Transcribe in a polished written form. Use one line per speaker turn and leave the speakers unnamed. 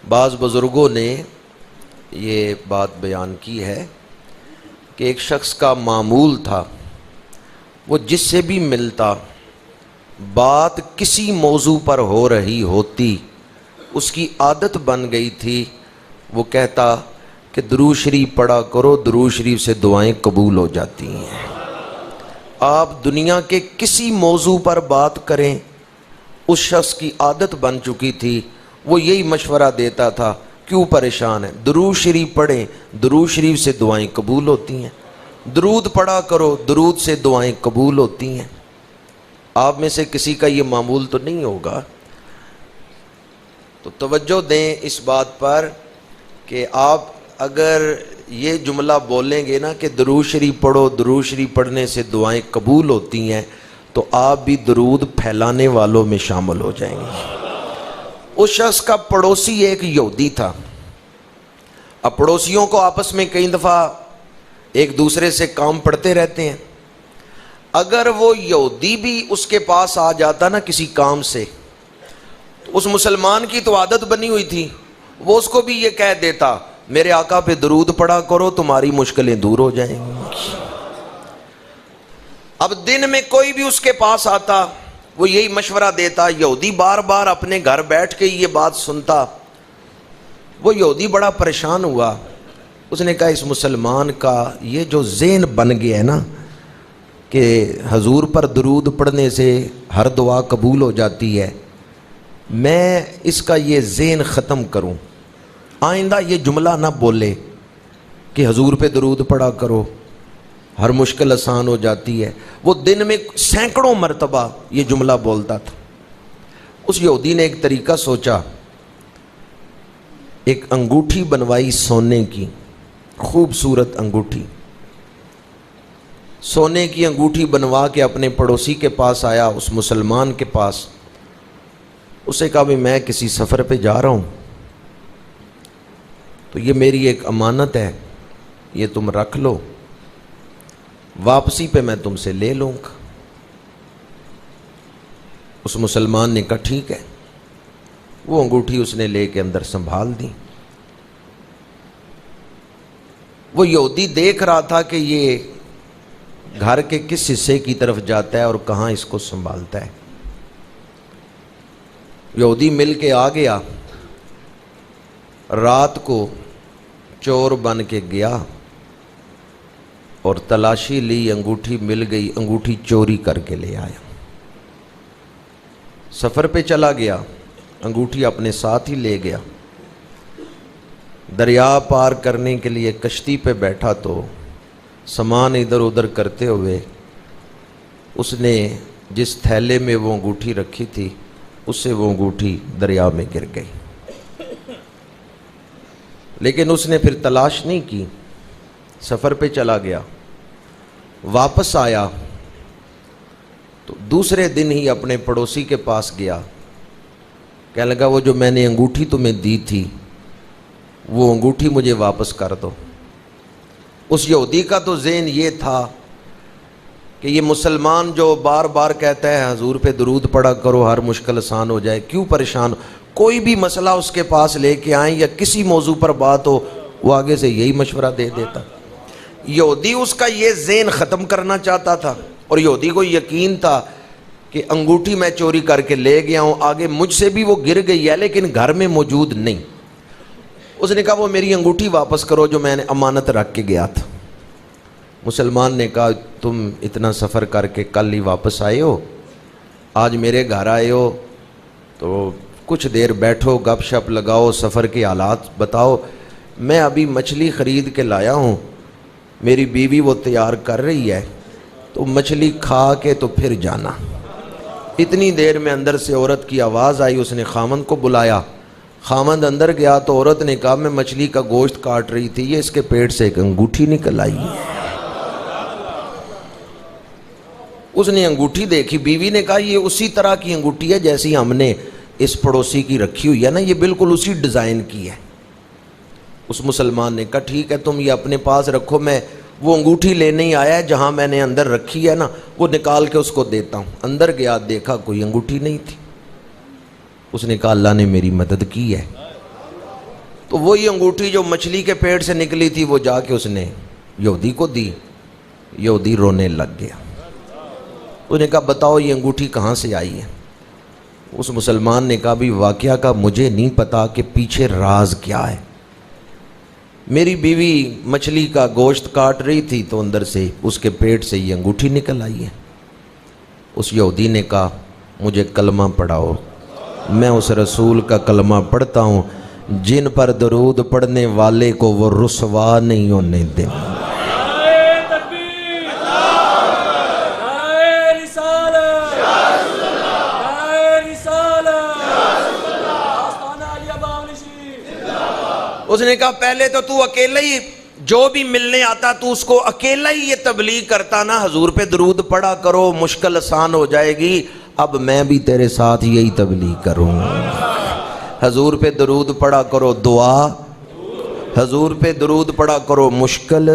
بعض بزرگوں نے یہ بات بیان کی ہے کہ ایک شخص کا معمول تھا، وہ جس سے بھی ملتا بات کسی موضوع پر ہو رہی ہوتی، اس کی عادت بن گئی تھی، وہ کہتا کہ درود شریف پڑھا کرو، درود شریف سے دعائیں قبول ہو جاتی ہیں۔ آپ دنیا کے کسی موضوع پر بات کریں، اس شخص کی عادت بن چکی تھی، وہ یہی مشورہ دیتا تھا، کیوں پریشان ہے، درود شریف پڑھیں، درود شریف سے دعائیں قبول ہوتی ہیں، درود پڑھا کرو، درود سے دعائیں قبول ہوتی ہیں۔ آپ میں سے کسی کا یہ معمول تو نہیں ہوگا، تو توجہ دیں اس بات پر کہ آپ اگر یہ جملہ بولیں گے نا کہ درود شریف پڑھو، درود شریف پڑھنے سے دعائیں قبول ہوتی ہیں، تو آپ بھی درود پھیلانے والوں میں شامل ہو جائیں گے۔ اس شخص کا پڑوسی ایک یہودی تھا۔ اب پڑوسیوں کو آپس میں کئی دفعہ ایک دوسرے سے کام پڑتے رہتے ہیں۔ اگر وہ یہودی بھی اس کے پاس آ جاتا نا کسی کام سے، تو اس مسلمان کی تو عادت بنی ہوئی تھی، وہ اس کو بھی یہ کہہ دیتا، میرے آقا پہ درود پڑھا کرو، تمہاری مشکلیں دور ہو جائیں گی۔ اب دن میں کوئی بھی اس کے پاس آتا، وہ یہی مشورہ دیتا۔ یہودی بار بار اپنے گھر بیٹھ کے یہ بات سنتا، وہ یہودی بڑا پریشان ہوا۔ اس نے کہا اس مسلمان کا یہ جو ذہن بن گیا ہے نا کہ حضور پر درود پڑھنے سے ہر دعا قبول ہو جاتی ہے، میں اس کا یہ ذہن ختم کروں، آئندہ یہ جملہ نہ بولے کہ حضور پہ درود پڑھا کرو، ہر مشکل آسان ہو جاتی ہے۔ وہ دن میں سینکڑوں مرتبہ یہ جملہ بولتا تھا۔ اس یہودی نے ایک طریقہ سوچا، ایک انگوٹھی بنوائی سونے کی، خوبصورت انگوٹھی، سونے کی انگوٹھی بنوا کے اپنے پڑوسی کے پاس آیا، اس مسلمان کے پاس۔ اسے کہا بھی میں کسی سفر پہ جا رہا ہوں، تو یہ میری ایک امانت ہے، یہ تم رکھ لو، واپسی پہ میں تم سے لے لوں گا۔ اس مسلمان نے کہا ٹھیک ہے۔ وہ انگوٹھی اس نے لے کے اندر سنبھال دی۔ وہ یہودی دیکھ رہا تھا کہ یہ گھر کے کس حصے کی طرف جاتا ہے اور کہاں اس کو سنبھالتا ہے۔ یہودی مل کے آ گیا، رات کو چور بن کے گیا اور تلاشی لی، انگوٹھی مل گئی، انگوٹھی چوری کر کے لے آیا۔ سفر پہ چلا گیا، انگوٹھی اپنے ساتھ ہی لے گیا۔ دریا پار کرنے کے لیے کشتی پہ بیٹھا تو سامان ادھر ادھر کرتے ہوئے اس نے جس تھیلے میں وہ انگوٹھی رکھی تھی، اس سے وہ انگوٹھی دریا میں گر گئی۔ لیکن اس نے پھر تلاش نہیں کی، سفر پہ چلا گیا۔ واپس آیا تو دوسرے دن ہی اپنے پڑوسی کے پاس گیا، کہنے لگا وہ جو میں نے انگوٹھی تمہیں دی تھی، وہ انگوٹھی مجھے واپس کر دو۔ اس یہودی کا تو ذہن یہ تھا کہ یہ مسلمان جو بار بار کہتا ہے حضور پہ درود پڑھا کرو، ہر مشکل آسان ہو جائے، کیوں پریشان ہو؟ کوئی بھی مسئلہ اس کے پاس لے کے آئیں یا کسی موضوع پر بات ہو، وہ آگے سے یہی مشورہ دے دیتا۔ یہودی اس کا یہ ذہن ختم کرنا چاہتا تھا، اور یہودی کو یقین تھا کہ انگوٹھی میں چوری کر کے لے گیا ہوں، آگے مجھ سے بھی وہ گر گئی ہے لیکن گھر میں موجود نہیں۔ اس نے کہا وہ میری انگوٹھی واپس کرو جو میں نے امانت رکھ کے گیا تھا۔ مسلمان نے کہا تم اتنا سفر کر کے کل ہی واپس آئے ہو، آج میرے گھر آئے ہو تو کچھ دیر بیٹھو، گپ شپ لگاؤ، سفر کے حالات بتاؤ۔ میں ابھی مچھلی خرید کے لایا ہوں، میری بیوی وہ تیار کر رہی ہے، تو مچھلی کھا کے تو پھر جانا۔ اتنی دیر میں اندر سے عورت کی آواز آئی، اس نے خامند کو بلایا۔ خامند اندر گیا تو عورت نے کہا میں مچھلی کا گوشت کاٹ رہی تھی، یہ اس کے پیٹ سے ایک انگوٹھی نکل آئی۔ اس نے انگوٹھی دیکھی، بیوی نے کہا یہ اسی طرح کی انگوٹھی ہے جیسی ہم نے اس پڑوسی کی رکھی ہوئی ہے نا، یہ بالکل اسی ڈیزائن کی ہے۔ اس مسلمان نے کہا ٹھیک ہے تم یہ اپنے پاس رکھو، میں وہ انگوٹھی لینے ہی آیا ہے جہاں میں نے اندر رکھی ہے نا، وہ نکال کے اس کو دیتا ہوں۔ اندر گیا، دیکھا کوئی انگوٹھی نہیں تھی۔ اس نے کہا اللہ نے میری مدد کی ہے، تو وہی انگوٹھی جو مچھلی کے پیٹ سے نکلی تھی وہ جا کے اس نے یہودی کو دی. یہودی رونے لگ گیا. اس نے کہا بتاؤ یہ انگوٹھی کہاں سے آئی ہے؟ اس مسلمان نے کہا بھی واقعہ کا مجھے نہیں پتا کہ پیچھے راز کیا ہے. میری بیوی مچھلی کا گوشت کاٹ رہی تھی تو اندر سے اس کے پیٹ سے یہ انگوٹھی نکل آئی ہے. اس یہودی نے کہا مجھے کلمہ پڑھاؤ. میں اس رسول کا کلمہ پڑھتا ہوں جن پر درود پڑھنے والے کو وہ رسوا نہیں ہونے دیں. اس نے کہا پہلے تو اکیلا ہی جو بھی ملنے آتا تو اس کو اکیلا ہی یہ تبلیغ کرتا نا حضور پہ درود پڑھا کرو مشکل آسان ہو جائے گی. اب میں بھی تیرے ساتھ یہی تبلیغ کروں. حضور پہ درود پڑھا کرو دعا، حضور پہ درود پڑھا کرو مشکل